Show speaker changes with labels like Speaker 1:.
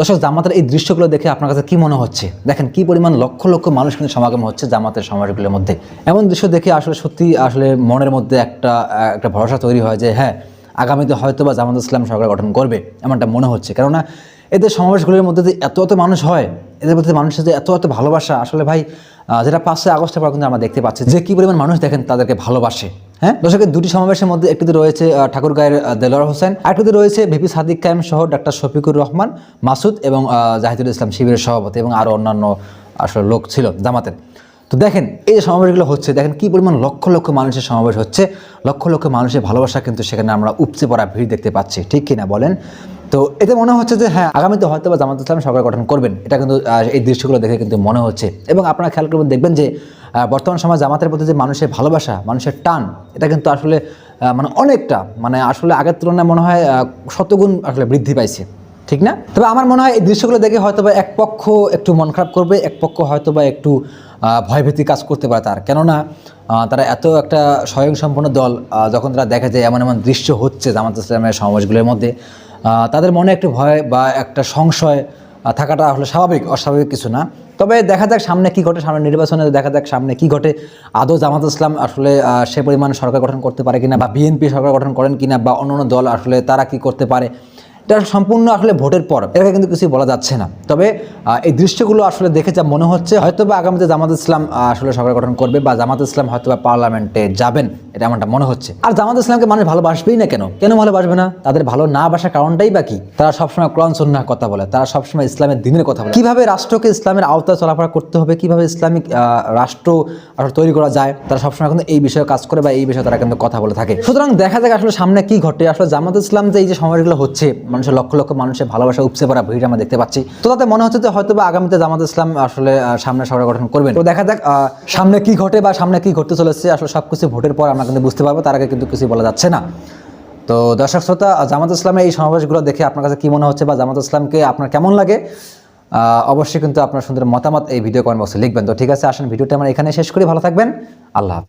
Speaker 1: দর্শক, জামাতের এই দৃশ্যগুলো দেখে আপনার কাছে কি মনে হচ্ছে? দেখেন কি পরিমাণ লক্ষ লক্ষ মানুষ কিন্তু সমাগম হচ্ছে জামাতের সমাবেশগুলোর মধ্যে। এমন দৃশ্য দেখে আসলে সত্যি আসলে মনের মধ্যে একটা ভরসা তৈরি হয় যে হ্যাঁ, আগামীতে হয়তো বা জামাত ইসলাম সরকার গঠন করবে, এমনটা মনে হচ্ছে। কেননা এদের সমাবেশগুলোর মধ্যে যে এত এত মানুষ হয়, এদের মধ্যে মানুষের যে এত এত ভালোবাসা, আসলে ভাই যেটা 5 আগস্টের পর কিন্তু আমরা দেখতে পাচ্ছি যে কী পরিমাণ মানুষ দেখেন তাদেরকে ভালোবাসে। হ্যাঁ দর্শকের দুটি সমাবেশের মধ্যে একটিতে রয়েছে ঠাকুরগাঁয়ের দেলোয়ার হোসেন, আরেকটিতে রয়েছে ভিপি সাদিক কায়েম সহ ডাক্তার শফিকুর রহমান মাসুদ এবং জাহিদুল ইসলাম শিবিরের সভাপতি এবং আরও অন্যান্য আসলে লোক ছিল জামাতের। তো দেখেন এই যে সমাবেশগুলো হচ্ছে, দেখেন কী পরিমাণ লক্ষ লক্ষ মানুষের সমাবেশ হচ্ছে, লক্ষ লক্ষ মানুষের ভালোবাসা কিন্তু সেখানে আমরা উপচে পড়া ভিড় দেখতে পাচ্ছি, ঠিক কিনা বলেন? তো এতে মনে হচ্ছে যে হ্যাঁ, আগামীতে হয়তো বা জামাত ইসলাম সরকার গঠন করবেন, এটা কিন্তু এই দৃশ্যগুলো দেখে কিন্তু মনে হচ্ছে। এবং আপনারা খেয়াল করবেন, দেখবেন যে বর্তমান সময় জামাতের প্রতি যে মানুষের ভালোবাসা, মানুষের টান, এটা কিন্তু আসলে মানে অনেকটা, মানে আসলে আগের তুলনায় মনে হয় শতগুণ আসলে বৃদ্ধি পাইছে, ঠিক না? তবে আমার মনে হয় এই দৃশ্যগুলো দেখে হয়তো বা এক পক্ষ একটু মন খারাপ করবে, এক পক্ষ হয়তো বা একটু ভয়ভীতি কাজ করতে পারে তার। কেননা তারা এত একটা স্বয়ংসম্পন্ন দল, যখন তারা দেখা যায় এমন এমন দৃশ্য হচ্ছে জামাত ইসলামের সমাবেশগুলোর মধ্যে, তাদের মনে একটু ভয় বা একটা সংশয় থাকাটা আসলে স্বাভাবিক, অস্বাভাবিক কিছু না। তবে দেখা যাক সামনে কী ঘটে, সামনে নির্বাচনে দেখা যাক সামনে কী ঘটে। আদৌ জামাত ইসলাম আসলে সে পরিমাণ সরকার গঠন করতে পারে কিনা, বা বিএনপি সরকার গঠন করেন কিনা, বা অন্যান্য দল আসলে তারা কি করতে পারে, এটা সম্পূর্ণ আসলে ভোটের পর, এটাকে কিন্তু কিছুই বলা যাচ্ছে না। তবে এই দৃশ্যগুলো আসলে দেখে যা মনে হচ্ছে, হয়তো বা আগামীতে জামাত ইসলাম আসলে সরকার গঠন করবে, বা জামাত ইসলাম হয়তো বা পার্লামেন্টে যাবেন, এটা এমনটা মনে হচ্ছে। আর জামাত ইসলামকে মানুষ ভালোবাসবেই না কেন? কেন ভালোবাসবে না? তাদের ভালো না বাসার কারণটাই বা কি? তারা সবসময় কোরআন সুন্নাহর কথা বলে, তারা সবসময় ইসলামের দ্বীনের কথা বলে, কিভাবে রাষ্ট্রকে ইসলামের আওতায় চলাফেরা করতে হবে, কিভাবে ইসলামিক রাষ্ট্র আসলে তৈরি করা যায়, তারা সবসময় কিন্তু এই বিষয়ে কাজ করে, বা এই বিষয়ে তারা কিন্তু কথা বলে থাকে। সুতরাং দেখা যাক আসলে সামনে কি ঘটে। আসলে জামাত ইসলাম যে এই যে সমাবেশগুলো হচ্ছে, মানুষের লক্ষ লক্ষ মানুষের ভালোবাসা উপচে পড়া ভিড় আমরা দেখতে পাচ্ছি, তো তাতে মনে হচ্ছে যে হয়তো বা আগামীতে জামাত ইসলাম আসলে সামনে সরকার গঠন করবেন। তো দেখা যাক সামনে কি ঘটে বা সামনে কি ঘটতে চলেছে, আসলে সবকিছু ভোটের পর আমরা কিন্তু বুঝতে পারবো, তার আগে কিন্তু কিছু বলা যাচ্ছে না। তো দর্শক শ্রোতা, জামাত ইসলামের এই সমাবেশগুলো দেখে আপনার কাছে কি মনে হচ্ছে, বা জামাত ইসলামকে আপনার কেমন লাগে, অবশ্যই কিন্তু আপনার সুন্দর মতামত এই ভিডিও কমেন্ট বক্সে লিখবেন। তো ঠিক আছে, আসেন ভিডিওটা আমরা এখানে শেষ করি। ভালো থাকবেন, আল্লাহ হাফেজ।